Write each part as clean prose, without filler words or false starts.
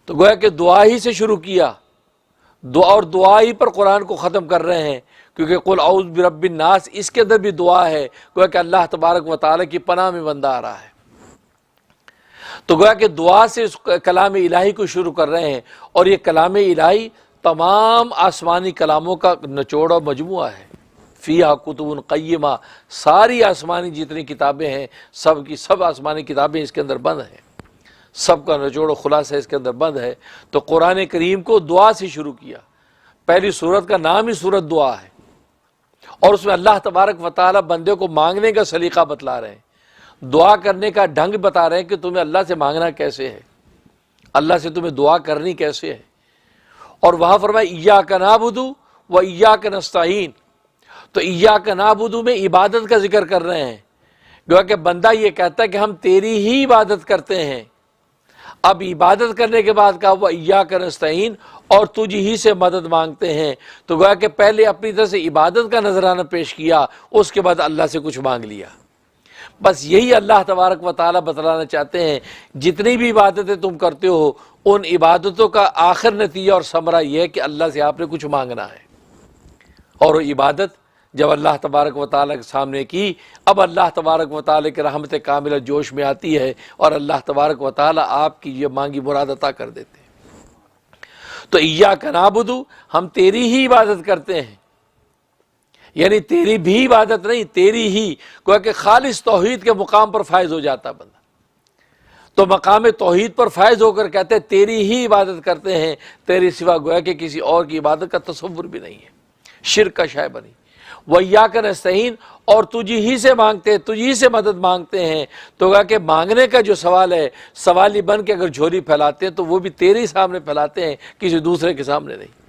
تو گویا کہ دعا ہی سے شروع کیا، دعا اور دعا ہی پر قرآن کو ختم کر رہے ہیں، کیونکہ قل اعوذ برب الناس اس کے اندر بھی دعا ہے، گویا کہ اللہ تبارک و تعالیٰ کی پناہ میں بندہ آ رہا ہے۔ تو گویا کہ دعا سے اس کلام الہی کو شروع کر رہے ہیں، اور یہ کلام الہی تمام آسمانی کلاموں کا نچوڑ اور مجموعہ ہے۔ فیہا کتب قیمہ، ساری آسمانی جتنی کتابیں ہیں سب کی سب آسمانی کتابیں اس کے اندر بند ہیں، سب کا نچوڑ و خلاصہ اس کے اندر بند ہے۔ تو قرآن کریم کو دعا سے شروع کیا، پہلی سورت کا نام ہی سورت دعا ہے، اور اس میں اللہ تبارک و تعالیٰ بندے کو مانگنے کا سلیقہ بتلا رہے ہیں، دعا کرنے کا ڈھنگ بتا رہے ہیں کہ تمہیں اللہ سے مانگنا کیسے ہے، اللہ سے تمہیں دعا کرنی کیسے ہے۔ اور وہاں فرمایا ایاک نعبد و ایاک نستعین، تو ایاک نعبد میں عبادت کا ذکر کر رہے ہیں، گویا کہ بندہ یہ کہتا ہے کہ ہم تیری ہی عبادت کرتے ہیں۔ اب عبادت کرنے کے بعد کہا وہ ایاک نستعین، اور تجھ ہی سے مدد مانگتے ہیں، تو گویا کہ پہلے اپنی طرف سے عبادت کا نذرانہ پیش کیا، اس کے بعد اللہ سے کچھ مانگ لیا۔ بس یہی اللہ تبارک و تعالیٰ بتلانا چاہتے ہیں، جتنی بھی عبادتیں تم کرتے ہو ان عبادتوں کا آخر نتیجہ اور ثمرہ یہ ہے کہ اللہ سے آپ نے کچھ مانگنا ہے۔ اور وہ عبادت جب اللہ تبارک و تعالیٰ کے سامنے کی، اب اللہ تبارک و تعالیٰ کی رحمت کاملہ جوش میں آتی ہے، اور اللہ تبارک و تعالیٰ آپ کی یہ مانگی مراد عطا کر دیتے ہیں۔ تو ایاک نعبد، ہم تیری ہی عبادت کرتے ہیں، یعنی تیری بھی عبادت نہیں، تیری ہی، گویا کہ خالص توحید کے مقام پر فائز ہو جاتا بندہ۔ تو مقام توحید پر فائز ہو کر کہتے ہیں تیری ہی عبادت کرتے ہیں، تیری سوا گویا کہ کسی اور کی عبادت کا تصور بھی نہیں ہے، شرک کا شائبہ نہیں۔ وَإِيَّاكَ نَسْتَعِينُ، اور تجھ ہی سے مانگتے ہیں، تجھ ہی سے مدد مانگتے ہیں۔ تو گویا کہ مانگنے کا جو سوال ہے، سوالی بن کے اگر جھولی پھیلاتے ہیں تو وہ بھی تیرے سامنے پھیلاتے ہیں، کسی دوسرے کے سامنے نہیں۔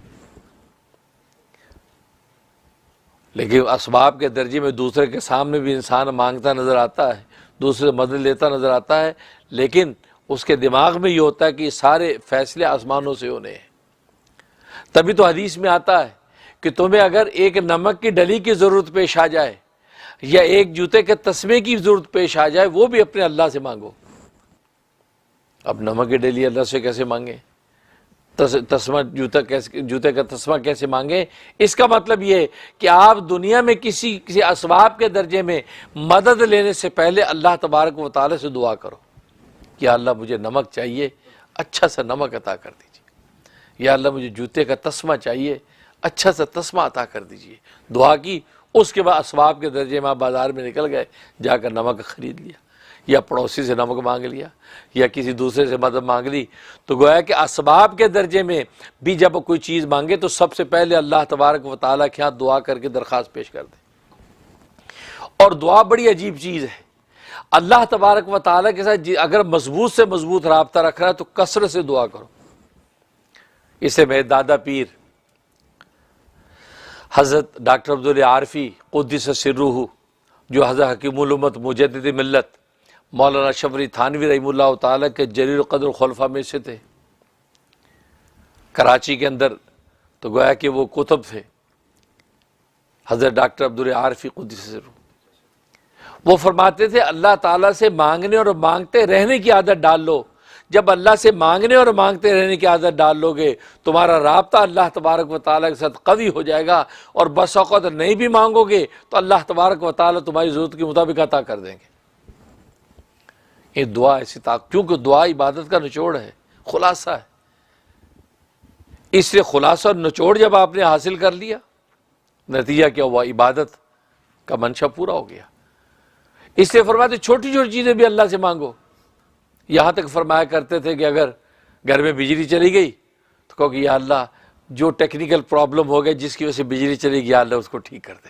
لیکن اسباب کے درجے میں دوسرے کے سامنے بھی انسان مانگتا نظر آتا ہے، دوسرے سے مدد لیتا نظر آتا ہے، لیکن اس کے دماغ میں یہ ہوتا ہے کہ یہ سارے فیصلے آسمانوں سے ہونے ہیں۔ تبھی تو حدیث میں آتا ہے کہ تمہیں اگر ایک نمک کی ڈلی کی ضرورت پیش آ جائے یا ایک جوتے کے تسمے کی ضرورت پیش آ جائے، وہ بھی اپنے اللہ سے مانگو۔ اب نمک کی ڈلی اللہ سے کیسے مانگیں؟ تسمہ جوتے کا تسمہ کیسے مانگیں؟ اس کا مطلب یہ ہے کہ آپ دنیا میں کسی اسباب کے درجے میں مدد لینے سے پہلے اللہ تبارک و تعالی سے دعا کرو کہ یا اللہ مجھے نمک چاہیے، اچھا سا نمک عطا کر دیجیے، یا اللہ مجھے جوتے کا تسمہ چاہیے، اچھا سا تسمہ عطا کر دیجیے۔ دعا کی، اس کے بعد اسباب کے درجے میں آپ بازار میں نکل گئے، جا کر نمک خرید لیا، یا پڑوسی سے نمک مانگ لیا، یا کسی دوسرے سے مدد مانگ لی۔ تو گویا کہ اسباب کے درجے میں بھی جب کوئی چیز مانگے تو سب سے پہلے اللہ تبارک و تعالیٰ کے ہاں دعا کر کے درخواست پیش کر دیں۔ اور دعا بڑی عجیب چیز ہے، اللہ تبارک و تعالیٰ کے ساتھ اگر مضبوط سے مضبوط رابطہ رکھ رہا ہے تو کثرت سے دعا کرو۔ اسے میرے دادا پیر حضرت ڈاکٹر عبداللہ عارفی قدس سرہ، جو حضرت حکیم الامت مجدد ملت مولانا شبری تھانوی رحمہ اللہ تعالیٰ کے جلیل القدر خلفاء میں سے تھے، کراچی کے اندر، تو گویا کہ وہ کتب تھے حضرت ڈاکٹر عبداللہ عارفی قدس سرہ۔ وہ فرماتے تھے اللہ تعالیٰ سے مانگنے اور مانگتے رہنے کی عادت ڈال لو۔ جب اللہ سے مانگنے اور مانگتے رہنے کی عادت ڈال لو گے، تمہارا رابطہ اللہ تبارک و تعالیٰ کے ساتھ قوی ہو جائے گا، اور بس اوقات نہیں بھی مانگو گے تو اللہ تبارک و تعالیٰ تمہاری ضرورت کے مطابق عطا کر دیں گے۔ یہ دعا ایسی کیونکہ دعا عبادت کا نچوڑ ہے، خلاصہ ہے۔ اس لیے خلاصہ اور نچوڑ جب آپ نے حاصل کر لیا، نتیجہ کیا ہوا؟ عبادت کا منشا پورا ہو گیا۔ اس لیے فرماتے چھوٹی چھوٹی چیزیں بھی اللہ سے مانگو۔ یہاں تک فرمایا کرتے تھے کہ اگر گھر میں بجلی چلی گئی تو کہو کہ یا اللہ جو ٹیکنیکل پرابلم ہو گئے جس کی وجہ سے بجلی چلی گئی، یا اللہ اس کو ٹھیک کر دے،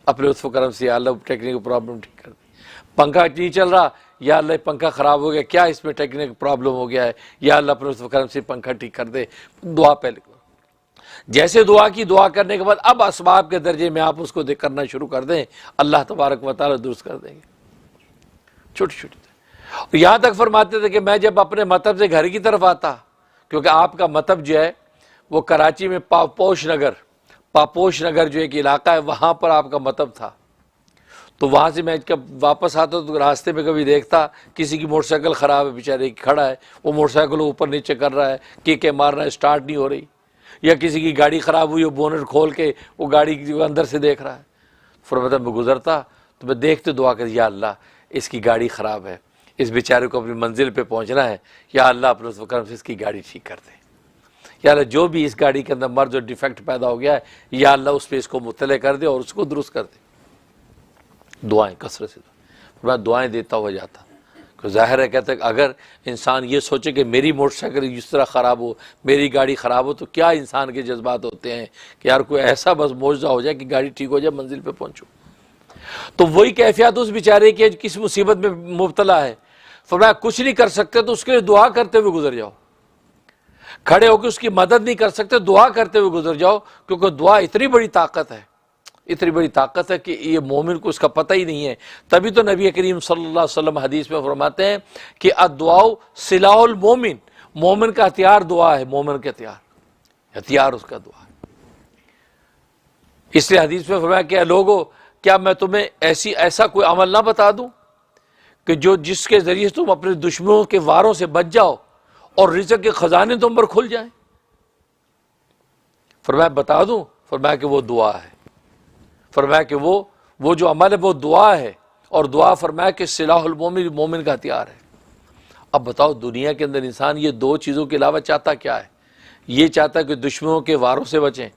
اپنے لطف و کرم سے یا اللہ ٹیکنیکل پرابلم ٹھیک کر دے۔ پنکھا نہیں چل رہا، یا اللہ پنکھا خراب ہو گیا، کیا اس میں ٹیکنیکل پرابلم ہو گیا ہے، یا اللہ اپنے لطف و کرم سے پنکھا ٹھیک کر دے۔ دعا پہلے کرو۔ جیسے دعا کی، دعا کرنے کے بعد اب اسباب کے درجے میں آپ اس کو کرنا شروع کر دیں، اللہ تبارک و تعالیٰ درست کر دیں گے۔ چھوٹی چھوٹی یہاں تک فرماتے تھے کہ میں جب اپنے مطب سے گھر کی طرف آتا، کیونکہ آپ کا مطب جو ہے وہ کراچی میں پاپوش نگر جو ایک علاقہ ہے، وہاں پر آپ کا مطب تھا، تو وہاں سے میں جب واپس آتا تو راستے میں کبھی دیکھتا کسی کی موٹر سائیکل خراب ہے، بیچارے کھڑا ہے، وہ موٹر سائیکل اوپر نیچے کر رہا ہے، کیکیں مار رہا ہے، اسٹارٹ نہیں ہو رہی، یا کسی کی گاڑی خراب ہوئی، وہ بونٹ کھول کے وہ گاڑی اندر سے دیکھ رہا ہے۔ فرماتا میں گزرتا تو میں دیکھتے دعا کر، یا اللہ اس کی گاڑی خراب ہے، اس بیچارے کو اپنی منزل پہ پہنچنا ہے، یا اللہ اپنے لطف و کرم سے اس کی گاڑی ٹھیک کر دے، یا اللہ جو بھی اس گاڑی کے اندر مرض اور ڈیفیکٹ پیدا ہو گیا ہے، یا اللہ اس پہ اس کو مطلع کر دے اور اس کو درست کر دے۔ دعائیں کثرت سے، میں دعائیں دیتا ہوا جاتا۔ کہ ظاہر ہے کہتے ہیں اگر انسان یہ سوچے کہ میری موٹر سائیکل اس طرح خراب ہو، میری گاڑی خراب ہو، تو کیا انسان کے جذبات ہوتے ہیں کہ یار کوئی ایسا بس معجزہ ہو جائے کہ گاڑی ٹھیک ہو جائے، منزل پہ پہنچو۔ تو وہی کیفیت اس بیچارے کی کس مصیبت میں مبتلا ہے، فرمایا کچھ نہیں کر سکتے تو اس کے لیے دعا کرتے ہوئے گزر جاؤ، کھڑے ہو کے اس کی مدد نہیں کر سکتے، دعا کرتے ہوئے گزر جاؤ، کیونکہ دعا اتنی بڑی طاقت ہے، اتنی بڑی طاقت ہے کہ یہ مومن کو اس کا پتہ ہی نہیں ہے۔ تبھی تو نبی کریم صلی اللہ علیہ وسلم حدیث میں فرماتے ہیں کہ الدعاء سلاح المومن، مومن کا ہتھیار دعا ہے، مومن کا ہتھیار اس کا دعا ہے۔ اس لیے حدیث میں فرمایا کہ لوگو کیا میں تمہیں ایسا کوئی عمل نہ بتا دوں کہ جس کے ذریعے تم اپنے دشمنوں کے واروں سے بچ جاؤ اور رزق کے خزانے تم پر کھل جائیں؟ فرمایا بتا دوں؟ فرمایا کہ وہ دعا ہے، فرمایا کہ وہ جو عمل ہے وہ دعا ہے، اور دعا فرمایا کہ سلاح المومن، مومن کا ہتھیار ہے۔ اب بتاؤ دنیا کے اندر انسان یہ دو چیزوں کے علاوہ چاہتا کیا ہے؟ یہ چاہتا ہے کہ دشمنوں کے واروں سے بچیں،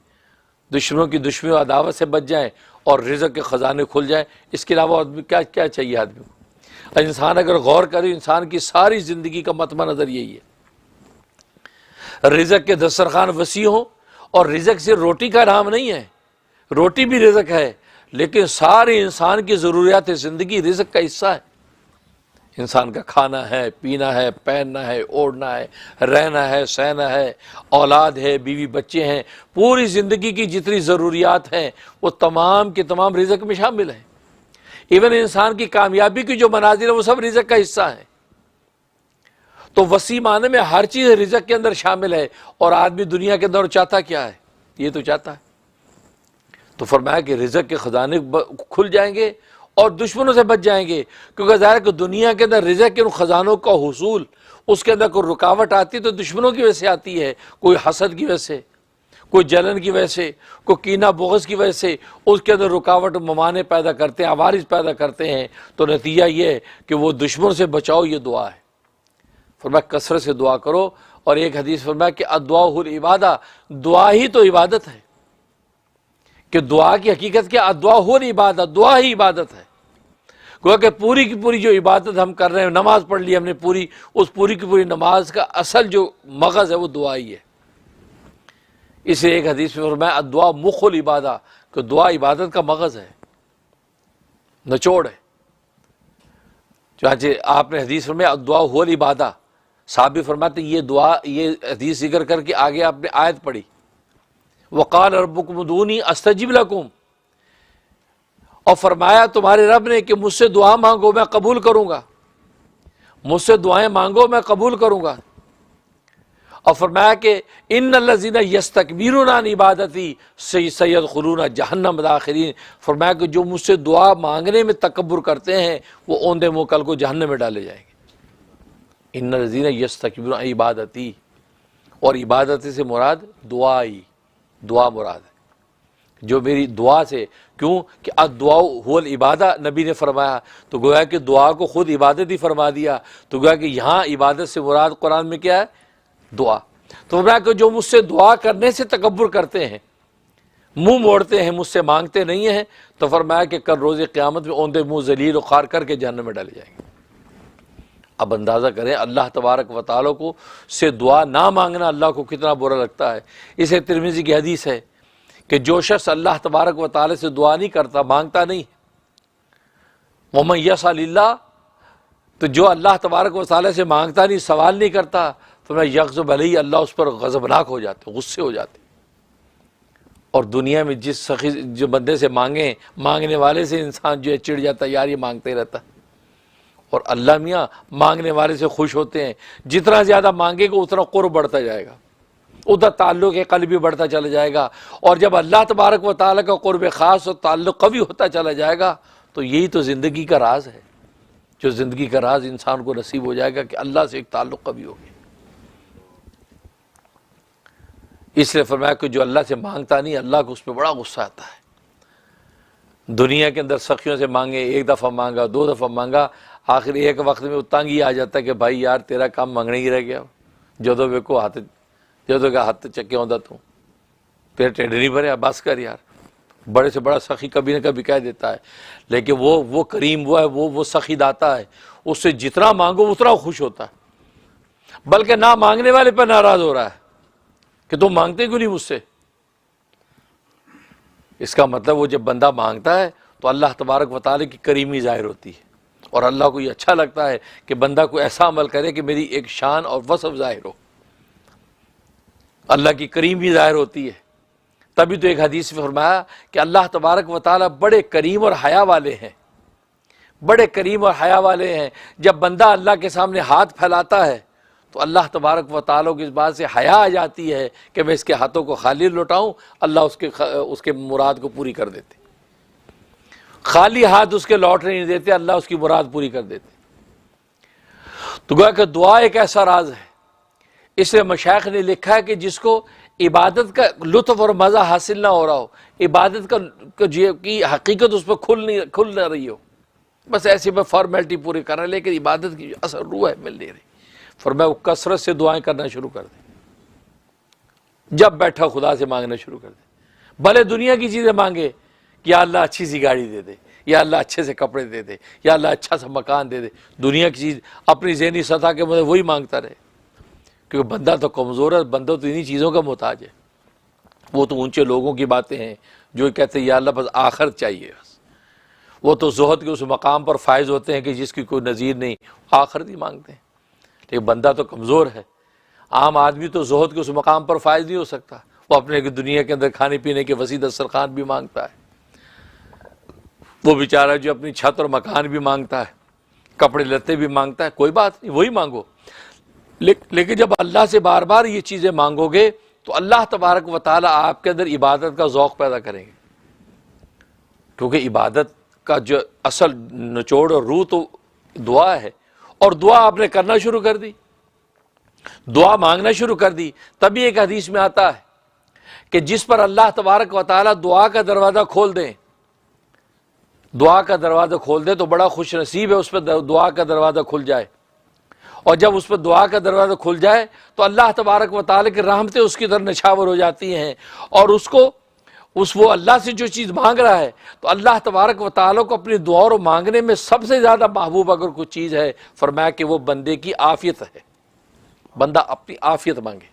دشمنوں کی دشمنی و عداوت سے بچ جائیں اور رزق کے خزانے کھل جائیں۔ اس کے علاوہ آدمی کیا چاہیے آدمی کو؟ انسان اگر غور کرے، انسان کی ساری زندگی کا مطمع نظر یہی ہے، رزق کے دسترخوان وسیع ہوں، اور رزق سے روٹی کا نام نہیں ہے، روٹی بھی رزق ہے، لیکن سارے انسان کی ضروریات زندگی رزق کا حصہ ہے۔ انسان کا کھانا ہے، پینا ہے، پہننا ہے، اوڑھنا ہے، رہنا ہے، سہنا ہے، اولاد ہے، بیوی بچے ہیں، پوری زندگی کی جتنی ضروریات ہیں وہ تمام کے تمام رزق میں شامل ہیں۔ ایون انسان کی کامیابی کی جو منازل ہے وہ سب رزق کا حصہ ہیں۔ تو وسیع معنی میں ہر چیز رزق کے اندر شامل ہے، اور آدمی دنیا کے اندر چاہتا کیا ہے؟ یہ تو چاہتا ہے۔ تو فرمایا کہ رزق کے خزانے کھل جائیں گے اور دشمنوں سے بچ جائیں گے، کیونکہ ظاہر ہے کہ دنیا کے اندر رزق کے ان خزانوں کا حصول، اس کے اندر کوئی رکاوٹ آتی ہے تو دشمنوں کی وجہ سے آتی ہے، کوئی حسد کی وجہ سے، کوئی جلن کی وجہ سے، کوئی کینہ بغض کی وجہ سے اس کے اندر رکاوٹ ممانع پیدا کرتے ہیں، عوارض پیدا کرتے ہیں۔ تو نتیجہ یہ ہے کہ وہ دشمنوں سے بچاؤ، یہ دعا ہے۔ فرمایا کثرت سے دعا کرو، اور ایک حدیث فرمایا کہ الدعاء العبادہ، دعا ہی تو عبادت ہے۔ کہ دعا کی حقیقت کیا؟ الدعاء العبادہ، دعا ہی عبادت ہے۔ گویا کہ پوری کی پوری جو عبادت ہم کر رہے ہیں، نماز پڑھ لی ہم نے پوری، اس پوری کی پوری نماز کا اصل جو مغز ہے وہ دعا ہی ہے۔ اس لیے ایک حدیث میں فرمایا الدعاء مخ العبادہ، کہ دعا عبادت کا مغز ہے، نچوڑ ہے۔ چنانچہ آپ نے حدیث فرمایا الدعاء العبادہ، صحابی فرماتے یہ دعا، یہ حدیث ذکر کر کے آگے آپ نے آیت پڑھی، وقال ربکم ادعونی استجب لکم، اور فرمایا تمہارے رب نے کہ مجھ سے دعا مانگو میں قبول کروں گا، مجھ سے دعائیں مانگو میں قبول کروں گا۔ اور فرمایا کہ ان الذین یستکبرون عن عبادتی سیدخلون جہنم داخرین، فرمایا کہ جو مجھ سے دعا مانگنے میں تکبر کرتے ہیں وہ اوندے منہ کل کو جہنم میں ڈالے جائیں گے۔ ان الذین یستکبرون عن عبادتی، اور عبادت سے مراد دعا مراد ہے، جو میری دعا سے، کیوں کہ الدعاء هو العبادہ نبی نے فرمایا، تو گویا کہ دعا کو خود عبادت ہی فرما دیا، تو گویا کہ یہاں عبادت سے مراد قرآن میں کیا ہے؟ دعا۔ تو فرمایا کہ جو مجھ سے دعا کرنے سے تکبر کرتے ہیں، منہ موڑتے ہیں، مجھ سے مانگتے نہیں ہیں، تو فرمایا کہ کل روز قیامت میں اوندے منہ ذلیل و خوار کر کے جہنم میں ڈالے جائیں گے۔ اب اندازہ کریں اللہ تبارک و تعالیٰ کو سے دعا نہ مانگنا اللہ کو کتنا برا لگتا ہے۔ اسے ترمذی کی حدیث ہے کہ جو شخص اللہ تبارک و تعالیٰ سے دعا نہیں کرتا، مانگتا نہیں، وَمَن يَسْأَلِ اللَّهَ، تو جو اللہ تبارک و تعالیٰ سے مانگتا نہیں، سوال نہیں کرتا، تو میں یغضب علیہ، اللہ اس پر غضبناک ہو جاتے، غصے ہو جاتے۔ اور دنیا میں جو بندے سے مانگنے والے سے انسان جو ہے چڑ جاتا ہے، یار یہ مانگتے رہتا ہے، اور اللہ میاں مانگنے والے سے خوش ہوتے ہیں۔ جتنا زیادہ مانگے گا اتنا قرب بڑھتا جائے گا، ادھر تعلق قلبی بڑھتا چلا جائے گا، اور جب اللہ تبارک و تعالیٰ کا قرب خاص اور تعلق قوی ہوتا چلا جائے گا تو یہی تو زندگی کا راز ہے، جو زندگی کا راز انسان کو نصیب ہو جائے گا کہ اللہ سے ایک تعلق کبھی ہو گیا۔ اس لیے فرمایا کہ جو اللہ سے مانگتا نہیں، اللہ کو اس پہ بڑا غصہ آتا ہے۔ دنیا کے اندر سخیوں سے مانگے، ایک دفعہ مانگا، دو دفعہ مانگا، آخر ایک وقت میں تنگ آ جاتا ہے کہ بھائی یار تیرا کام مانگنے ہی رہ گیا، جدو ویکو ہاتھ جدو کا ہاتھ چکے ہوتا تو تیرے ٹیڈ نہیں بھرے، بس کر یار۔ بڑے سے بڑا سخی کبھی نہ کبھی کہہ دیتا ہے، لیکن وہ کریم وہ ہے، وہ سخی داتا ہے، اس سے جتنا مانگو اتنا خوش ہوتا ہے، بلکہ نہ مانگنے والے پہ ناراض ہو رہا ہے کہ تم مانگتے کیوں نہیں مجھ سے۔ اس کا مطلب وہ جب بندہ مانگتا ہے تو اللہ تبارک و تعالیٰ کی کریمی ظاہر ہوتی ہے، اور اللہ کو یہ اچھا لگتا ہے کہ بندہ کوئی ایسا عمل کرے کہ میری ایک شان اور وصف ظاہر ہو، اللہ کی کریمی ظاہر ہوتی ہے۔ تبھی تو ایک حدیث میں فرمایا کہ اللہ تبارک و تعالیٰ بڑے کریم اور حیا والے ہیں، بڑے کریم اور حیا والے ہیں۔ جب بندہ اللہ کے سامنے ہاتھ پھیلاتا ہے تو اللہ تبارک و تعالیٰ کو اس بات سے حیا آ جاتی ہے کہ میں اس کے ہاتھوں کو خالی لوٹاؤں، اللہ اس کے مراد کو پوری کر دیتے۔ خالی ہاتھ اس کے لوٹنے نہیں دیتے، اللہ اس کی مراد پوری کر دیتے۔ تو گویا کہ دعا ایک ایسا راز ہے۔ اس لیے مشائخ نے لکھا ہے کہ جس کو عبادت کا لطف اور مزہ حاصل نہ ہو رہا ہو، عبادت کی حقیقت اس پہ کھل نہ رہی ہو، بس ایسی میں فارمیلٹی پوری کر رہے ہیں، لیکن عبادت کی جو اصل روح ہے مل نہیں رہی، فرمایا وہ کثرت سے دعائیں کرنا شروع کر دیں۔ جب بیٹھا خدا سے مانگنا شروع کر دیں، بھلے دنیا کی چیزیں مانگے کہ یا اللہ اچھی سی گاڑی دے دے، یا اللہ اچھے سے کپڑے دے دے، یا اللہ اچھا سا مکان دے دے، دنیا کی چیز اپنی ذہنی سطح کے مطابق وہی مانگتا رہے، کیونکہ بندہ تو کمزور ہے، بندہ تو انہی چیزوں کا محتاج ہے۔ وہ تو اونچے لوگوں کی باتیں ہیں جو کہتے ہیں یا اللہ بس آخرت چاہیے، بس وہ تو زہد کے اس مقام پر فائز ہوتے ہیں کہ جس کی کوئی نظیر نہیں، آخرت ہی مانگتے ہیں۔ لیکن بندہ تو کمزور ہے، عام آدمی تو زہد کے اس مقام پر فائز نہیں ہو سکتا، وہ اپنے دنیا کے اندر کھانے پینے کے وسیع دسترخوان بھی مانگتا ہے، وہ بیچارہ جو اپنی چھت اور مکان بھی مانگتا ہے، کپڑے لتے بھی مانگتا ہے، کوئی بات نہیں، وہی مانگو۔ لیکن جب اللہ سے بار بار یہ چیزیں مانگو گے تو اللہ تبارک و تعالیٰ آپ کے اندر عبادت کا ذوق پیدا کریں گے، کیونکہ عبادت کا جو اصل نچوڑ اور روح تو دعا ہے، اور دعا آپ نے کرنا شروع کر دی، دعا مانگنا شروع کر دی۔ تبھی ایک حدیث میں آتا ہے کہ جس پر اللہ تبارک و تعالیٰ دعا کا دروازہ کھول دیں، دعا کا دروازہ کھول دیں تو بڑا خوش نصیب ہے اس پہ دعا کا دروازہ کھل جائے، اور جب اس پہ دعا کا دروازہ کھل جائے تو اللہ تبارک و تعالیٰ کی رحمتیں اس کی طرف نچھاور ہو جاتی ہیں، اور وہ اللہ سے جو چیز مانگ رہا ہے تو اللہ تبارک و تعالیٰ کو اپنی دعا اور مانگنے میں سب سے زیادہ محبوب اگر کوئی چیز ہے، فرمایا کہ وہ بندے کی عافیت ہے، بندہ اپنی عافیت مانگے۔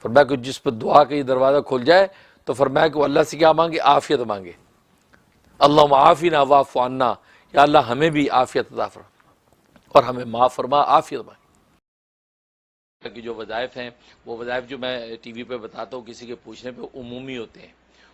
فرمایا کہ جس پہ دعا کا یہ دروازہ کھل جائے تو فرمایا کہ وہ اللہ سے کیا مانگے؟ عافیت مانگے۔ اللہم عافنا واعف عنا، یا اللہ ہمیں بھی عافیت عطا فرما اور ہمیں معاف فرما، عافیت مانگے۔ کہ جو وظائف ہیں، وہ وظائف جو میں ٹی وی پہ بتاتا ہوں کسی کے پوچھنے پہ عمومی ہوتے ہیں،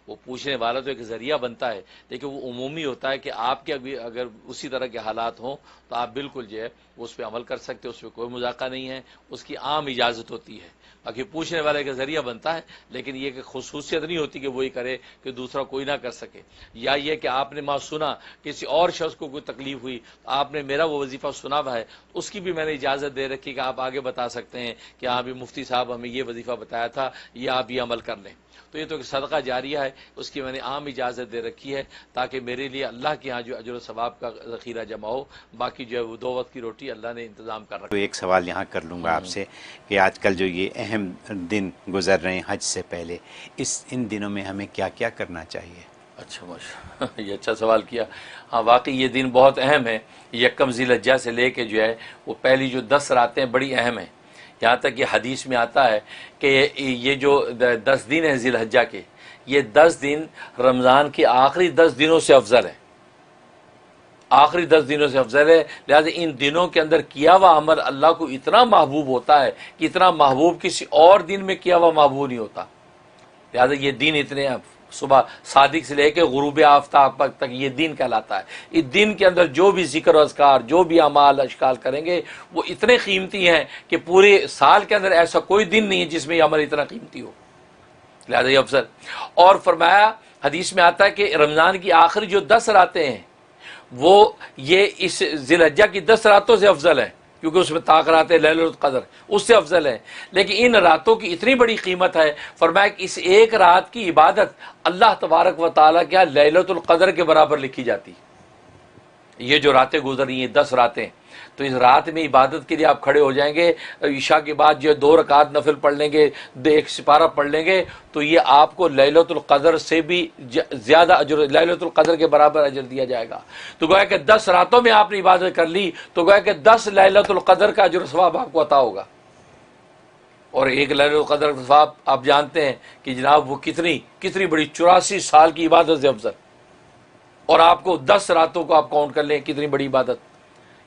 وہ پوچھنے والا تو ایک ذریعہ بنتا ہے، لیکن وہ عمومی ہوتا ہے کہ آپ کے ابھی اگر اسی طرح کے حالات ہوں تو آپ بالکل جو ہے اس پہ عمل کر سکتے، اس پہ کوئی مذاقہ نہیں ہے، اس کی عام اجازت ہوتی ہے۔ باقی پوچھنے والے کا ذریعہ بنتا ہے، لیکن یہ کہ خصوصیت نہیں ہوتی کہ وہی کرے کہ دوسرا کوئی نہ کر سکے، یا یہ کہ آپ نے ماں سنا کسی اور شخص کو کوئی تکلیف ہوئی، آپ نے میرا وہ وظیفہ سنا ہوا ہے، اس کی بھی میں نے اجازت دے رکھی کہ آپ آگے بتا سکتے ہیں کہ ہاں بھی مفتی صاحب ہمیں یہ وظیفہ بتایا تھا، یہ آپ یہ عمل کر لیں۔ تو یہ تو ایک صدقہ جاریہ ہے، اس کی میں نے عام اجازت دے رکھی ہے تاکہ میرے لیے اللہ کے ہاں جو اجر و ثواب کا ذخیرہ جمع ہو، باقی جو ہے وہ 2 وقت کی روٹی اللہ نے انتظام کر رکھا ہے۔ تو ایک سوال یہاں کر لوں گا آپ سے کہ آج کل جو یہ اہم دن گزر رہے ہیں حج سے پہلے، ان دنوں میں ہمیں کیا کیا کرنا چاہیے؟ اچھا ماشاء یہ اچھا سوال کیا۔ ہاں واقعی یہ دن بہت اہم ہے، یکم ذی الحجہ سے لے کے جو ہے وہ پہلی جو 10 راتیں بڑی اہم ہیں، یہاں تک یہ حدیث میں آتا ہے کہ یہ جو 10 دن ہیں ذی الحجہ کے، یہ 10 دن رمضان کے آخری 10 دنوں سے افضل ہے، آخری 10 دنوں سے افضل ہے، لہٰذا ان دنوں کے اندر کیا ہوا عمل اللہ کو اتنا محبوب ہوتا ہے کہ اتنا محبوب کسی اور دن میں کیا ہوا محبوب نہیں ہوتا، لہٰذا یہ دن اتنے صبح صادق سے لے کے غروب آفتاب تک یہ دن کہلاتا ہے۔ اس دن کے اندر جو بھی ذکر و اذکار، جو بھی اعمال اشکال کریں گے وہ اتنے قیمتی ہیں کہ پورے سال کے اندر ایسا کوئی دن نہیں ہے جس میں یہ عمل اتنا قیمتی ہو، لہٰذا یہ افضل۔ اور فرمایا حدیث میں آتا ہے کہ رمضان کی آخری جو 10 راتیں ہیں وہ یہ اس ذی الحجہ کی 10 راتوں سے افضل ہے، کیونکہ اس میں طاق رات لیلۃ القدر اس سے افضل ہے، لیکن ان راتوں کی اتنی بڑی قیمت ہے، فرمایا کہ اس ایک رات کی عبادت اللہ تبارک و تعالیٰ کے یہاں لیلۃ القدر کے برابر لکھی جاتی۔ یہ جو راتیں گزر رہی ہیں 10 راتیں، تو اس رات میں عبادت کے لیے آپ کھڑے ہو جائیں گے، عشاء کے بعد جو 2 رکعت نفل پڑھ لیں گے، 1 سپارہ پڑھ لیں گے، تو یہ آپ کو لیلۃ القدر سے بھی زیادہ اجر، لیلۃ القدر کے برابر اجر دیا جائے گا۔ تو گویا کہ 10 راتوں میں آپ نے عبادت کر لی تو گویا کہ 10 لیلۃ القدر کا اجر و ثواب آپ کو عطا ہوگا۔ اور ایک لیلۃ القدر کا ثواب آپ جانتے ہیں کہ جناب وہ کتنی بڑی 84 سال کی عبادت سے افضل، اور آپ کو 10 راتوں کو آپ کاؤنٹ کر لیں کتنی بڑی عبادت،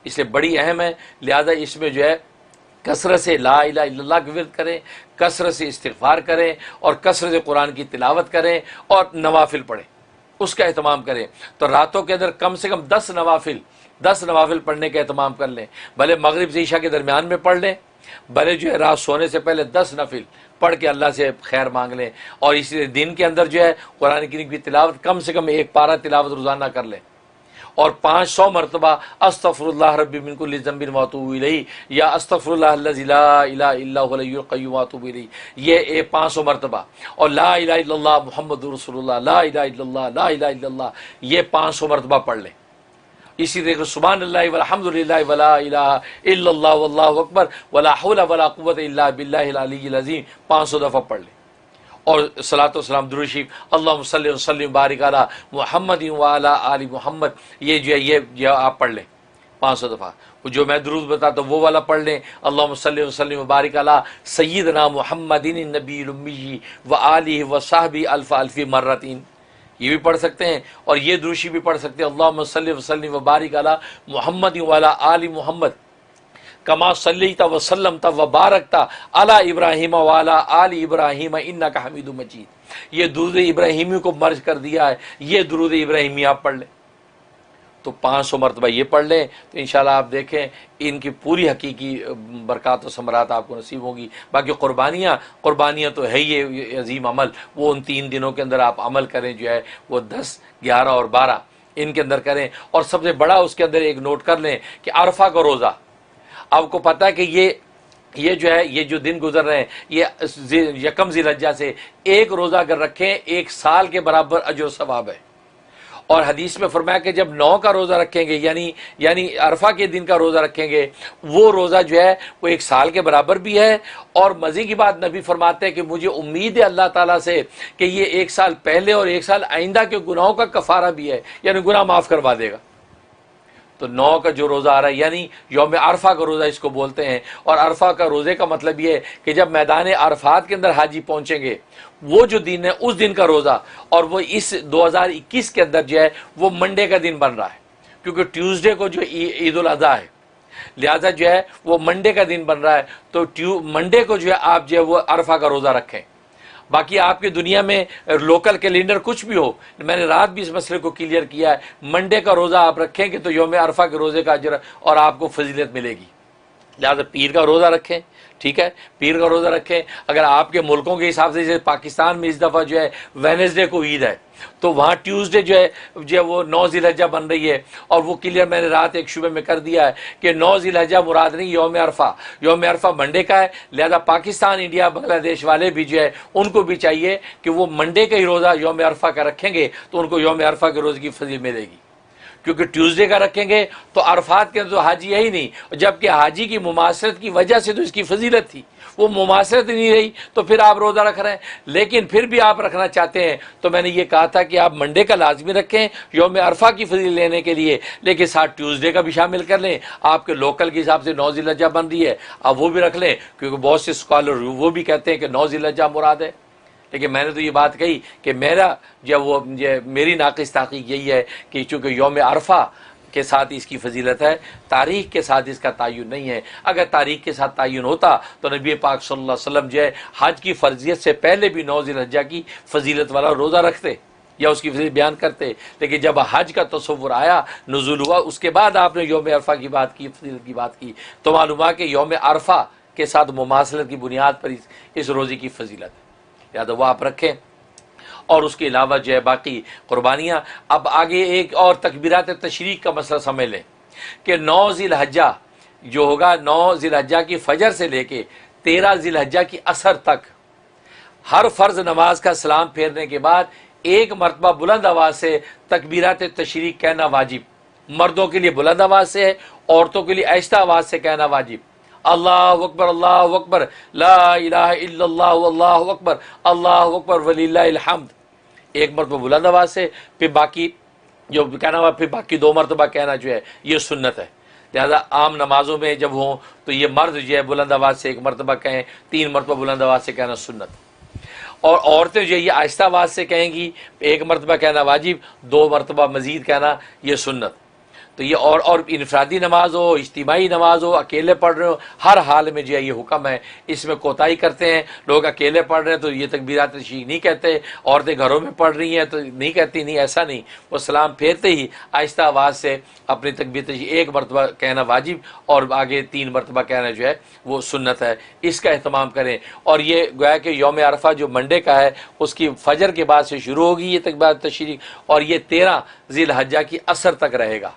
اس لیے بڑی اہم ہے۔ لہذا اس میں جو ہے کثرت سے لا الہ الا اللہ کا ورد کریں، کثرت سے استغفار کریں، اور کثرت سے قرآن کی تلاوت کریں، اور نوافل پڑھیں، اس کا اہتمام کریں۔ تو راتوں کے اندر کم سے کم 10 نوافل پڑھنے کا اہتمام کر لیں، بھلے مغرب سے عشاء کے درمیان میں پڑھ لیں، بھلے جو ہے رات سونے سے پہلے 10 نفل پڑھ کے اللہ سے خیر مانگ لیں، اور اسی دن کے اندر جو ہے قرآن کریم کی تلاوت کم سے کم 1 پارہ تلاوت روزانہ کر لیں، اور 500 مرتبہ استغفر اللہ ربی من کل ذنب واتوب الیہ، یا استغفر اللہ الذی لا الہ الا هو الحی القیوم واتوب الیہ، یہ 500 مرتبہ، اور لا الہ الا اللہ محمد رسول اللہ، لا الہ الا اللہ، لا الہ الا اللہ، یہ 500 مرتبہ پڑھ لیں۔ اسی طریقے سبحان اللہ والحمد للہ ولا الہ الا اللہ واللہ اکبر ولا حول ولا قوت الا باللہ العلی العظیم 500 دفعہ پڑھ لیں، اور صلاۃ و سلام درود شریف اللہم صلی وسلم بارک علی محمد وعلی آل محمد، یہ جو ہے یہ آپ پڑھ لیں 500 دفعہ۔ جو میں درود بتاتا ہوں وہ والا پڑھ لیں، اللہم صلی وسلم بارک علی سیدنا محمد النبی الامی وآلہ وصحبہ الف الف مرتین، یہ بھی پڑھ سکتے ہیں، اور یہ درود شریف بھی پڑھ سکتے ہیں، اللہم صلی وسلم وبارک علی محمد وعلی آل محمد کما صلیت وسلمت وبارکت علی ابراہیم وعلی آل ابراہیم انک حمید مجید، یہ درود ابراہیمی کو مرج کر دیا ہے، یہ درود ابراہیمی آپ پڑھ لیں، تو 500 مرتبہ یہ پڑھ لیں، تو انشاءاللہ آپ دیکھیں ان کی پوری حقیقی برکات و ثمرات آپ کو نصیب ہوں گی۔ باقی قربانیاں تو ہے یہ عظیم عمل، وہ ان 3 دنوں کے اندر آپ عمل کریں، جو ہے وہ 10، 11 اور 12 ان کے اندر کریں، اور سب سے بڑا اس کے اندر ایک نوٹ کر لیں کہ عرفہ کا روزہ، آپ کو پتہ ہے کہ یہ جو ہے یہ جو دن گزر رہے ہیں یہ یکم ذی الحجہ سے ایک روزہ اگر رکھیں 1 سال کے برابر اجر و ثواب ہے، اور حدیث میں فرمایا کہ جب 9 کا روزہ رکھیں گے یعنی عرفہ کے دن کا روزہ رکھیں گے، وہ روزہ جو ہے وہ 1 سال کے برابر بھی ہے، اور مزے کی بات نبی فرماتے ہیں کہ مجھے امید ہے اللہ تعالیٰ سے کہ یہ 1 سال پہلے اور 1 سال آئندہ کے گناہوں کا کفارہ بھی ہے، یعنی گناہ معاف کروا دے گا۔ تو 9 کا جو روزہ آ رہا ہے یعنی یوم عرفہ کا روزہ اس کو بولتے ہیں، اور عرفہ کا روزے کا مطلب یہ ہے کہ جب میدان عرفات کے اندر حاجی پہنچیں گے، وہ جو دن ہے اس دن کا روزہ، اور وہ اس 2021 کے اندر جو ہے وہ منڈے کا دن بن رہا ہے، کیونکہ ٹیوزڈے کو جو عید الاضحیٰ ہے، لہذا جو ہے وہ منڈے کا دن بن رہا ہے، تو منڈے کو جو ہے آپ جو ہے وہ عرفہ کا روزہ رکھیں۔ باقی آپ کی دنیا میں لوکل کیلنڈر کچھ بھی ہو، میں نے رات بھی اس مسئلے کو کلیئر کیا ہے، منڈے کا روزہ آپ رکھیں گے تو یوم عرفہ کے روزے کا اجر اور آپ کو فضیلت ملے گی، لہٰذا پیر کا روزہ رکھیں، ٹھیک ہے، پیر کا روزہ رکھیں۔ اگر آپ کے ملکوں کے حساب سے، جیسے پاکستان میں اس دفعہ جو ہے وینسڈے کو عید ہے، تو وہاں ٹیوزڈے جو ہے وہ 9 ذی الحجہ بن رہی ہے، اور وہ کلیئر میں نے رات ایک شعبے میں کر دیا ہے کہ 9 ذی الحجہ مراد نہیں، یوم عرفہ منڈے کا ہے، لہذا پاکستان، انڈیا، بنگلہ دیش والے بھی جو ہے ان کو بھی چاہیے کہ وہ منڈے کا ہی روزہ یوم عرفہ کا رکھیں گے تو ان کو یوم عرفہ کے روزے کی فضیلت ملے گی، کیونکہ ٹیوزڈے کا رکھیں گے تو عرفات کے اندر تو حاجی ہے ہی نہیں، جبکہ حاجی کی مماثلت کی وجہ سے تو اس کی فضیلت تھی، وہ مماثلت نہیں رہی تو پھر آپ روزہ رکھ رہے ہیں۔ لیکن پھر بھی آپ رکھنا چاہتے ہیں تو میں نے یہ کہا تھا کہ آپ منڈے کا لازمی رکھیں یوم عرفہ کی فضیلت لینے کے لیے، لیکن ساتھ ٹیوزڈے کا بھی شامل کر لیں، آپ کے لوکل کے حساب سے 9 ذی الحجہ بن رہی ہے، آپ وہ بھی رکھ لیں، کیونکہ بہت سے اسکالر وہ بھی کہتے ہیں کہ 9 ذی الحجہ مراد ہے، لیکن میں نے تو یہ بات کہی کہ میری ناقص تحقیق یہی ہے کہ چونکہ یوم عرفہ کے ساتھ اس کی فضیلت ہے، تاریخ کے ساتھ اس کا تعین نہیں ہے۔ اگر تاریخ کے ساتھ تعین ہوتا تو نبی پاک صلی اللہ علیہ وسلم جو ہے حج کی فرضیت سے پہلے بھی 9 ذی الحجہ کی فضیلت والا روزہ رکھتے یا اس کی فضیلت بیان کرتے، لیکن جب حج کا تصور آیا، نزول ہوا، اس کے بعد آپ نے یوم عرفہ کی بات کی، فضیلت کی بات کی، تو معلوم ہے کہ یوم عرفہ کے ساتھ مماثلت کی بنیاد پر اس روزے کی فضیلت ہے، لہٰذا وہ آپ رکھیں۔ اور اس کے علاوہ جو ہے باقی قربانیاں. اب آگے ایک اور تکبیرات تشریق کا مسئلہ سمجھ لیں کہ 9 ذی الحجہ جو ہوگا، 9 ذی الحجہ کی فجر سے لے کے 13 ذی الحجہ کی عصر تک ہر فرض نماز کا سلام پھیرنے کے بعد ایک مرتبہ بلند آواز سے تکبیرات تشریق کہنا واجب. مردوں کے لیے بلند آواز سے ہے، عورتوں کے لیے آہستہ آواز سے کہنا واجب. اللہ اکبر لا الہ الا اللہ واللہ اکبر اللہ اکبر وللہ الحمد، ایک مرتبہ بلند آواز سے، پھر باقی جو کہنا ہوا پھر باقی 2 مرتبہ کہنا جو ہے یہ سنت ہے. لہذا عام نمازوں میں جب ہوں تو یہ مرد جو ہے بلند آواز سے 1 مرتبہ کہیں، 3 مرتبہ بلند آواز سے کہنا سنت. اور عورتیں جو ہے یہ آہستہ آواز سے کہیں گی، 1 مرتبہ کہنا واجب، 2 مرتبہ مزید کہنا یہ سنت. تو یہ اور انفرادی نماز ہو، اجتماعی نماز ہو، اکیلے پڑھ رہے ہو، ہر حال میں جو ہے یہ حکم ہے. اس میں کوتاہی کرتے ہیں لوگ، اکیلے پڑھ رہے ہیں تو یہ تکبیرات تشریق نہیں کہتے، عورتیں گھروں میں پڑھ رہی ہیں تو نہیں کہتی. نہیں، ایسا نہیں. وہ سلام پھیرتے ہی آہستہ آواز سے اپنی تکبیر تشریق 1 مرتبہ کہنا واجب اور آگے 3 مرتبہ کہنا جو ہے وہ سنت ہے. اس کا اہتمام کریں. اور یہ گویا کہ یوم عرفہ جو منڈے کا ہے اس کی فجر کے بعد سے شروع ہوگی یہ تکبیرات تشریق، اور یہ 13 ذی الحجہ کی عصر تک رہے گا،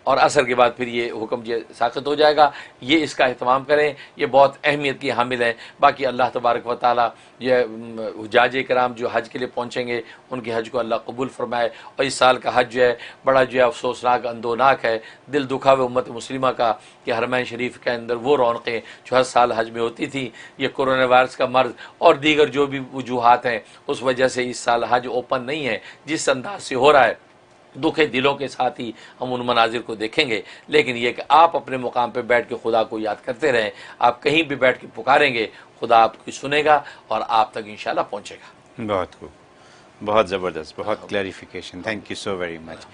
اور عصر کے بعد پھر یہ حکم جو ساقط ہو جائے گا. یہ اس کا اہتمام کریں، یہ بہت اہمیت کی حامل ہیں. باقی اللہ تبارک و تعالیٰ یہ حجاج کرام جو حج کے لیے پہنچیں گے ان کے حج کو اللہ قبول فرمائے. اور اس سال کا حج جو ہے بڑا جو ہے افسوسناک، اندوناک ہے. دل دکھا ہوئے امت مسلمہ کا کہ حرمین شریف کے اندر وہ رونقیں جو ہر سال حج میں ہوتی تھیں، یہ کورونا وائرس کا مرض اور دیگر جو بھی وجوہات ہیں اس وجہ سے اس سال حج اوپن نہیں ہے. جس انداز سے ہو رہا ہے دکھے دلوں کے ساتھ ہی ہم ان مناظر کو دیکھیں گے. لیکن یہ کہ آپ اپنے مقام پہ بیٹھ کے خدا کو یاد کرتے رہیں. آپ کہیں بھی بیٹھ کے پکاریں گے خدا آپ کی سنے گا اور آپ تک انشاءاللہ پہنچے گا. بہت خوب، بہت زبردست، بہت clarification. Thank you so very much.